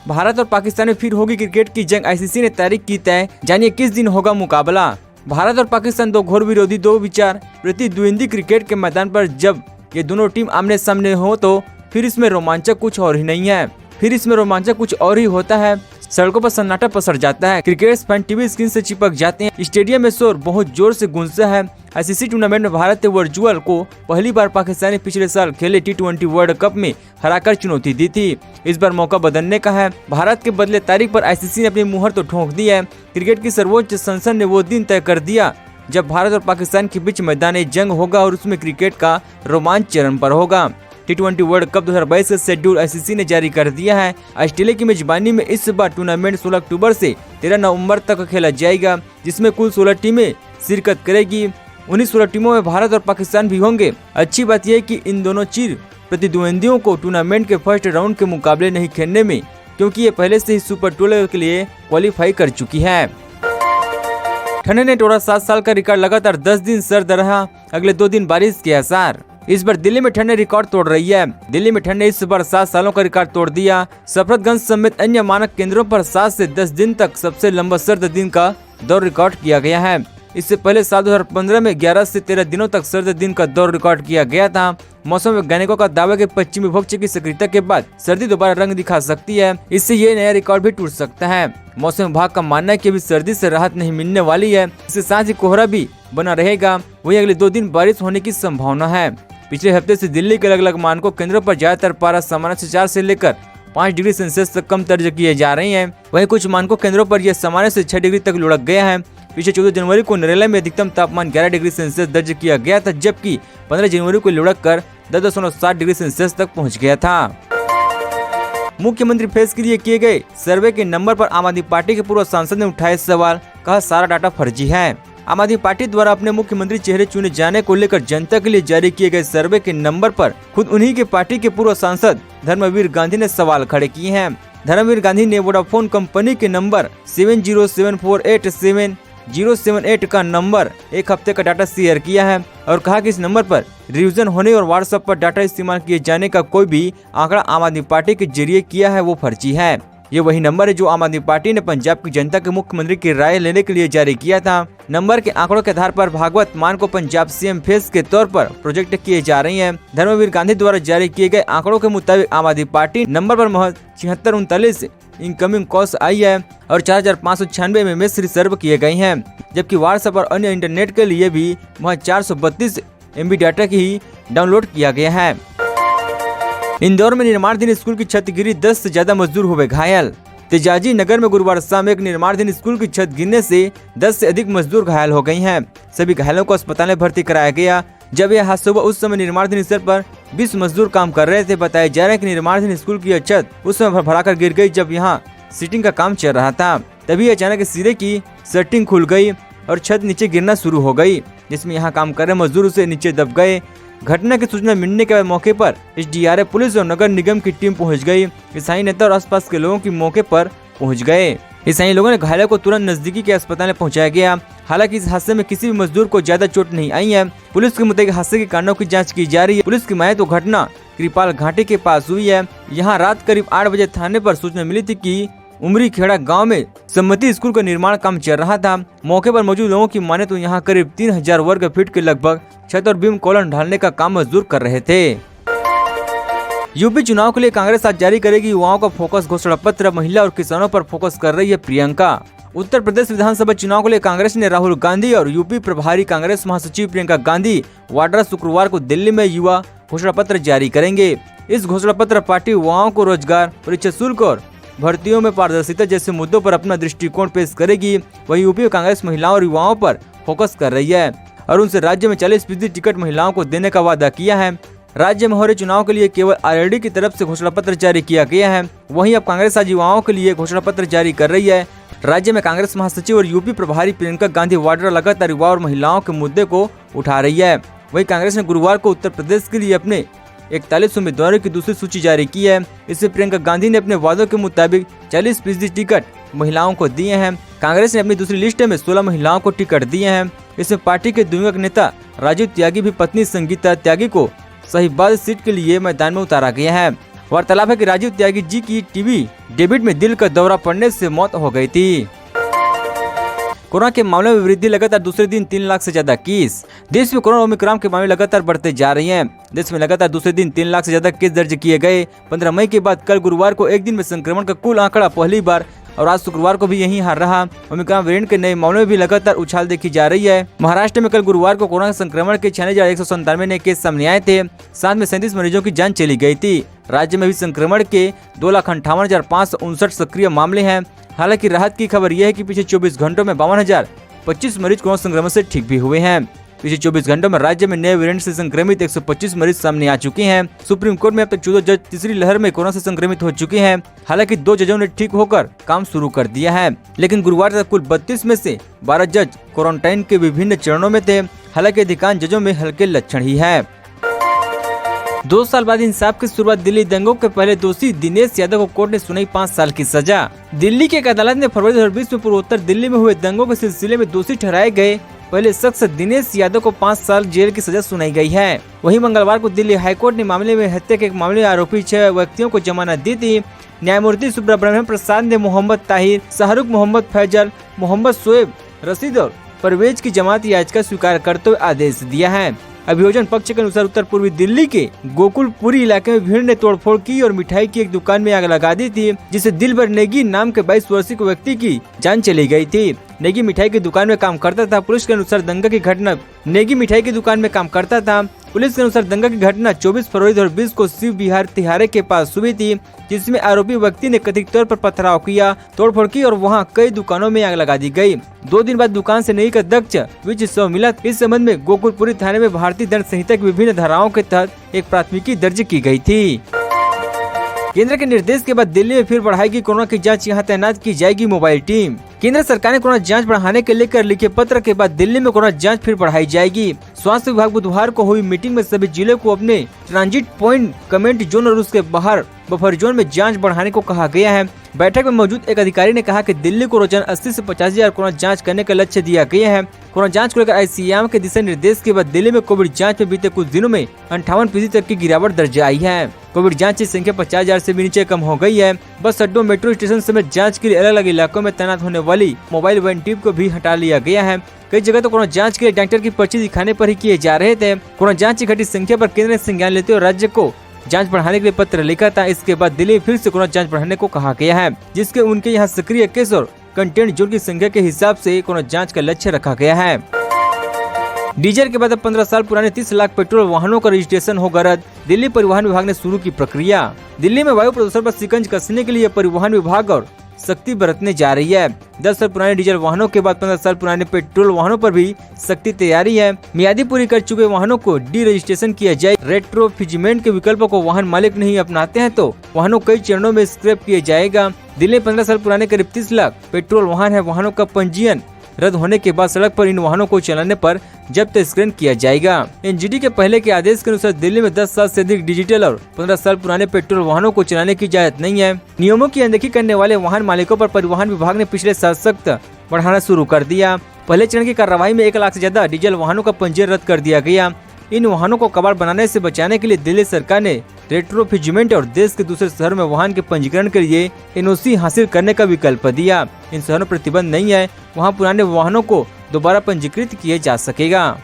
भारत और पाकिस्तान में फिर होगी क्रिकेट की जंग, आईसीसी ने तारीख की तय, जानिए किस दिन होगा मुकाबला। भारत और पाकिस्तान दो घोर विरोधी, दो विचार प्रतिद्वंदी क्रिकेट के मैदान पर जब ये दोनों टीम आमने सामने हो तो फिर इसमें रोमांचक कुछ और ही नहीं है, फिर इसमें रोमांचक कुछ और ही होता है। सड़कों पर सन्नाटा पसर जाता है, क्रिकेट फैन टीवी स्क्रीन से चिपक जाते हैं, स्टेडियम में शोर बहुत जोर से गूंजता है। आईसीसी टूर्नामेंट में भारत ने वर्चुअल को पहली बार पाकिस्तान ने पिछले साल खेले T20 वर्ल्ड कप में हराकर चुनौती दी थी। इस बार मौका बदलने का है। भारत के बदले तारीख पर आईसीसी ने अपनी मुहर तो ठोक दी है। क्रिकेट की सर्वोच्च संसद ने वो दिन तय कर दिया जब भारत और पाकिस्तान के बीच मैदानी जंग होगा और उसमें क्रिकेट का रोमांच चरम पर होगा। T20 वर्ल्ड कप 2022 का शेड्यूल आईसीसी ने जारी कर दिया है। ऑस्ट्रेलिया की मेजबानी में इस बार टूर्नामेंट 16 अक्टूबर से 13 नवंबर तक खेला जाएगा, जिसमें कुल 16 टीमें शिरकत करेगी। उन्हीं 16 टीमों में भारत और पाकिस्तान भी होंगे। अच्छी बात यह है कि इन दोनों चिर प्रतिद्वंदियों को टूर्नामेंट के फर्स्ट राउंड के मुकाबले नहीं खेलने में, क्योंकि ये पहले से ही सुपर 12 के लिए क्वालिफाई कर चुकी है। ठंड ने तोड़ा 7 साल का रिकॉर्ड, लगातार 10 दिन सर्द रहा, अगले 2 दिन बारिश के आसार। इस बार दिल्ली में ठंड ने रिकॉर्ड तोड़ रही है। दिल्ली में ठंड ने इस बार 7 सालों का रिकॉर्ड तोड़ दिया। सफदरजंग समेत अन्य मानक केंद्रों पर 7 से 10 दिन तक सबसे लंबा सर्द दिन का दौर रिकॉर्ड किया गया है। इससे पहले साल 2015 में 11 से 13 दिनों तक सर्द दिन का दौर रिकॉर्ड किया गया था। मौसम वैज्ञानिकों का दावा है कि पश्चिमी विक्षोभ की सक्रियता के बाद सर्दी दोबारा रंग दिखा सकती है, इससे ये नया रिकॉर्ड भी टूट सकता है। मौसम विभाग का मानना है कि अभी सर्दी से राहत नहीं मिलने वाली है, इसके साथ ही कोहरा भी बना रहेगा। वहीं अगले 2 दिन बारिश होने की संभावना है। पिछले हफ्ते से दिल्ली के अलग अलग मानकों केंद्रों पर ज्यादातर पारा सामान्य से 4 से लेकर 5 डिग्री सेल्सियस तक कम दर्ज किए जा रहे हैं। वहीं कुछ मानकों केंद्रों पर यह सामान्य से 6 डिग्री तक लुढ़क गया है। पिछले 14 जनवरी को नरेला में अधिकतम तापमान 11 डिग्री सेल्सियस दर्ज किया गया था, जबकि 15 जनवरी को लुढ़क कर 10.7 डिग्री सेल्सियस तक पहुंच गया था। मुख्यमंत्री फेस के लिए किए गए सर्वे के नंबर पर आम आदमी पार्टी के पूर्व सांसद ने उठाए सवाल, कहा सारा डाटा फर्जी है। आम आदमी पार्टी द्वारा अपने मुख्यमंत्री चेहरे चुने जाने को लेकर जनता के लिए जारी किए गए सर्वे के नंबर पर खुद उन्हीं के पार्टी के पूर्व सांसद धर्मवीर गांधी ने सवाल खड़े किए हैं। धर्मवीर गांधी ने वोडाफोन कंपनी के नंबर 7074877078 का नंबर एक हफ्ते का डाटा शेयर किया है और कहा कि इस नंबर पर रिवीजन होने और व्हाट्सएप पर डाटा इस्तेमाल किए जाने का कोई भी आंकड़ा आम आदमी पार्टी के जरिए किया है वो फर्जी है। ये वही नंबर है जो आम आदमी पार्टी ने पंजाब की जनता के मुख्यमंत्री की राय लेने के लिए जारी किया था। नंबर के आंकड़ों के आधार पर भागवत मान को पंजाब सीएम फेस के तौर पर प्रोजेक्ट किए जा रही हैं। धर्मवीर गांधी द्वारा जारी किए गए आंकड़ों के मुताबिक आम आदमी पार्टी नंबर पर महज 7639 इनकमिंग कॉल्स आई है और 4596 MMS रिजर्व किए गए हैं, जबकि व्हाट्सएप और अन्य इंटरनेट के लिए भी महज 432 MB डाटा ही डाउनलोड किया गया है। इंदौर में निर्माणाधीन स्कूल की छत गिरी, 10 से ज्यादा मजदूर हुए घायल। तेजाजी नगर में गुरुवार शाम एक निर्माणाधीन स्कूल की छत गिरने से 10 से अधिक मजदूर घायल हो गई हैं। सभी घायलों को अस्पताल में भर्ती कराया गया। जब यह हादसा हुआ उस समय निर्माणाधीन स्तर पर 20 मजदूर काम कर रहे थे। बताया जा रहा है कि निर्माणाधीन स्कूल की छत उस समय भरभराकर गिर गई जब यहाँ सीटिंग का काम चल रहा था। तभी अचानक सिरे की शटरिंग खुल गई और छत नीचे गिरना शुरू हो गई, जिसमें यहाँ काम कर रहे मजदूर उसे नीचे दब गए। घटना की सूचना मिलने के बाद मौके पर SDRF पुलिस और नगर निगम की टीम पहुंच गई। ईसाई नेता और आसपास के लोगों की मौके पर पहुंच गए। ईसाई लोगों ने घायलों को तुरंत नजदीकी के अस्पताल में पहुंचाया गया। हालांकि इस हादसे में किसी भी मजदूर को ज्यादा चोट नहीं आई है। पुलिस के मुताबिक हादसे के कारणों की जांच की जा रही है। पुलिस की माने तो घटना कृपाल घाटी के पास हुई है। यहाँ रात करीब 8 बजे थाने पर सूचना मिली थी कि उमरी खेड़ा गांव में सम्मति स्कूल का निर्माण काम चल रहा था। मौके पर मौजूद लोगों की माने तो यहाँ करीब 3000 वर्ग फीट के लगभग छत और बीम कॉलम ढालने का काम मजदूर कर रहे थे। यूपी चुनाव के लिए कांग्रेस आज जारी करेगी युवाओं का फोकस घोषणा पत्र। महिला और किसानों पर फोकस कर रही है प्रियंका। उत्तर प्रदेश विधानसभा चुनाव के लिए कांग्रेस ने राहुल गांधी और यूपी प्रभारी कांग्रेस महासचिव प्रियंका गांधी वाड्रा शुक्रवार को दिल्ली में युवा घोषणा पत्र जारी करेंगे। इस घोषणा पत्र पार्टी युवाओं को रोजगार, परीक्षा शुल्क और भर्तियों में पारदर्शिता जैसे मुद्दों पर अपना दृष्टिकोण पेश करेगी। वहीं यूपी कांग्रेस महिलाओं और युवाओं पर फोकस कर रही है और उनसे राज्य में 40% टिकट महिलाओं को देने का वादा किया है। राज्य में हो रहे चुनाव के लिए केवल RLD की तरफ से घोषणा पत्र जारी किया गया है। वहीं अब कांग्रेस आज युवाओं के लिए घोषणा पत्र जारी कर रही है। राज्य में कांग्रेस महासचिव और यूपी प्रभारी प्रियंका गांधी वाड्रा लगातार युवा और महिलाओं के मुद्दे को उठा रही है। वहीं कांग्रेस ने गुरुवार को उत्तर प्रदेश के लिए अपने 41 उम्मीदवारों की दूसरी सूची जारी की है। इससे प्रियंका गांधी ने अपने वादों के मुताबिक 40% टिकट महिलाओं को दिए हैं। कांग्रेस ने अपनी दूसरी लिस्ट में 16 महिलाओं को टिकट दिए हैं। इसमें पार्टी के दिवंगत नेता राजीव त्यागी भी पत्नी संगीता त्यागी को साहिबाद सीट के लिए मैदान में उतारा गया है। वार्तालाप है कि राजीव त्यागी जी की टीबी डेबिट में दिल का दौरा पड़ने से मौत हो गई थी। कोरोना के मामलों में वृद्धि लगातार दूसरे दिन 3 लाख से ज्यादा केस। देश में कोरोना ओमिक्रॉन के मामले लगातार बढ़ते जा रहे हैं। देश में लगातार दूसरे दिन 3 लाख से ज्यादा केस दर्ज किए गए। 15 मई के बाद कल गुरुवार को एक दिन में संक्रमण का कुल आंकड़ा पहली बार और आज शुक्रवार को भी यही हार रहा। ओमिक्रॉन वेरिएंट के नए मामलों में भी लगातार उछाल देखी जा रही है। महाराष्ट्र में कल गुरुवार को कोरोना संक्रमण के 6,197 नए केस सामने आए थे। साथ में 37 मरीजों की जान चली गई थी। राज्य में भी संक्रमण के 2,58,559 सक्रिय मामले हैं। हालांकि राहत की खबर यह है कि पिछले 24 घंटों में 52,025 मरीज कोरोना संक्रमण से ठीक भी हुए हैं। पिछले 24 घंटों में राज्य में नए वेरिएंट से संक्रमित 125 मरीज सामने आ चुके हैं। सुप्रीम कोर्ट में अब तक 14 जज तीसरी लहर में कोरोना से संक्रमित हो चुके हैं। हालांकि 2 जजों ने ठीक होकर काम शुरू कर दिया है, लेकिन गुरुवार तक कुल 32 में से 12 जज क्वारंटाइन के विभिन्न चरणों में थे। हालांकि अधिकांश जजों में हल्के लक्षण ही है। 2 साल बाद इंसाफ की शुरुआत। दिल्ली दंगों के पहले दोषी दिनेश यादव को कोर्ट ने सुनाई 5 साल की सजा। दिल्ली की एक अदालत ने फरवरी 2020 में पूर्वोत्तर दिल्ली में हुए दंगों के सिलसिले में दोषी ठहराए गए पहले शख्स दिनेश यादव को 5 साल जेल की सजा सुनाई गई है। वहीं मंगलवार को दिल्ली हाईकोर्ट ने मामले में हत्या के एक मामले में आरोपी 6 व्यक्तियों को जमानत दी थी। न्यायमूर्ति सुब्रह्मण्यम प्रसाद ने मोहम्मद ताहिर, शाहरुख मोहम्मद फैजल, मोहम्मद शोएब रशीद और परवेज की जमानत याचिका स्वीकार करते हुए आदेश दिया है। अभियोजन पक्ष के अनुसार उत्तर पूर्वी दिल्ली के गोकुलपुरी इलाके में भीड़ ने तोड़फोड़ की और मिठाई की एक दुकान में आग लगा दी थी, जिससे दिलबर नेगी नाम के 22 वर्षीय व्यक्ति की जान चली गई थी। नेगी मिठाई की दुकान में काम करता था। पुलिस के अनुसार दंगा की घटना नेगी मिठाई की दुकान में काम करता था। पुलिस के अनुसार दंगा की घटना 24 फरवरी 2020 को शिव विहार तिहारे के पास हुई थी, जिसमें आरोपी व्यक्ति ने कथित तौर पर पथराव किया, तोड़फोड़ की और वहां कई दुकानों में आग लगा दी गई। 2 दिन बाद दुकान से नेगी का दक्ष विजय शव मिला। इस संबंध में गोकुलपुरी थाने में भारतीय दंड संहिता की विभिन्न धाराओं के तहत एक प्राथमिकी दर्ज की गई थी। केंद्र के निर्देश के बाद दिल्ली में फिर बढ़ाएगी कोरोना की जांच। यहां तैनात की जाएगी मोबाइल टीम। केंद्र सरकार ने कोरोना जांच बढ़ाने के लेकर लिखे पत्र के बाद दिल्ली में कोरोना जांच फिर बढ़ाई जाएगी। स्वास्थ्य विभाग बुधवार को हुई मीटिंग में सभी जिलों को अपने ट्रांजिट पॉइंट, कमेंट जोन और उसके बाहर बफर जोन में जांच बढ़ाने को कहा गया है। बैठक में मौजूद एक अधिकारी ने कहा कि दिल्ली को रोजाना 80 से 50,000 कोरोना जांच करने का लक्ष्य दिया गया है। कोरोना जांच को लेकर आईसीएमआर के दिशा निर्देश के बाद दिल्ली में कोविड जांच में बीते कुछ दिनों में 58% तक की गिरावट दर्ज आई है। कोविड जांच की संख्या 50,000 से भी नीचे कम हो गई है। बस अड्डों, मेट्रो स्टेशन समेत जांच के लिए अलग अलग इलाकों में तैनात होने वाली मोबाइल वैन टीम को भी हटा लिया गया है। कई जगह तो कोरोना जांच के लिए डॉक्टर की पर्ची दिखाने पर ही किए जा रहे थे। कोरोना जांच की घटी संख्या पर केंद्र ने संज्ञान लेते हुए राज्य को जांच बढ़ाने के लिए पत्र लिखा था। इसके बाद दिल्ली में फिर से कोरोना जांच बढ़ाने को कहा गया है, जिसके उनके यहाँ सक्रिय केस और कंटेंट जोन की संख्या के हिसाब से कोरोना जांच का लक्ष्य रखा गया है। डीजल के बाद अब 15 साल पुराने 30 लाख पेट्रोल वाहनों का रजिस्ट्रेशन होगा रद्द। दिल्ली परिवहन विभाग ने शुरू की प्रक्रिया। दिल्ली में वायु प्रदूषण पर शिकंज कसने के लिए परिवहन विभाग और सख्ती बरतने जा रही है। 10 साल पुराने डीजल वाहनों के बाद 15 साल पुराने पेट्रोल वाहनों पर भी सख्ती तैयारी है। मियादी पूरी कर चुके वाहनों को डी रजिस्ट्रेशन किया जाए। रेट्रोफिजिमेंट के विकल्पों को वाहन मालिक नहीं अपनाते हैं तो वाहनों कई चरणों में स्क्रैप किया जाएगा। दिल्ली में 15 साल पुराने करीब 30 लाख पेट्रोल वाहन है। वाहनों का पंजीयन रद्द होने के बाद सड़क पर इन वाहनों को चलाने पर जब्त स्क्रीन किया जाएगा। एनजीटी के पहले के आदेश के अनुसार दिल्ली में 10 साल से अधिक डिजिटल और 15 साल पुराने पेट्रोल वाहनों को चलाने की इजाजत नहीं है। नियमों की अनदेखी करने वाले वाहन मालिकों पर परिवहन विभाग ने पिछले साल सख्त बढ़ाना शुरू कर दिया। पहले चरण की कार्रवाई में 1 लाख से ज्यादा डीजल वाहनों का पंजीयन रद्द कर दिया गया। इन वाहनों को कबाड़ बनाने से बचाने के लिए दिल्ली सरकार ने रेट्रोफिजिमेंट और देश के दूसरे शहरों में वाहन के पंजीकरण के लिए एनओसी हासिल करने का विकल्प दिया। इन शहरों पर प्रतिबंध नहीं है, वहां पुराने वाहनों को दोबारा पंजीकृत किया जा सकेगा।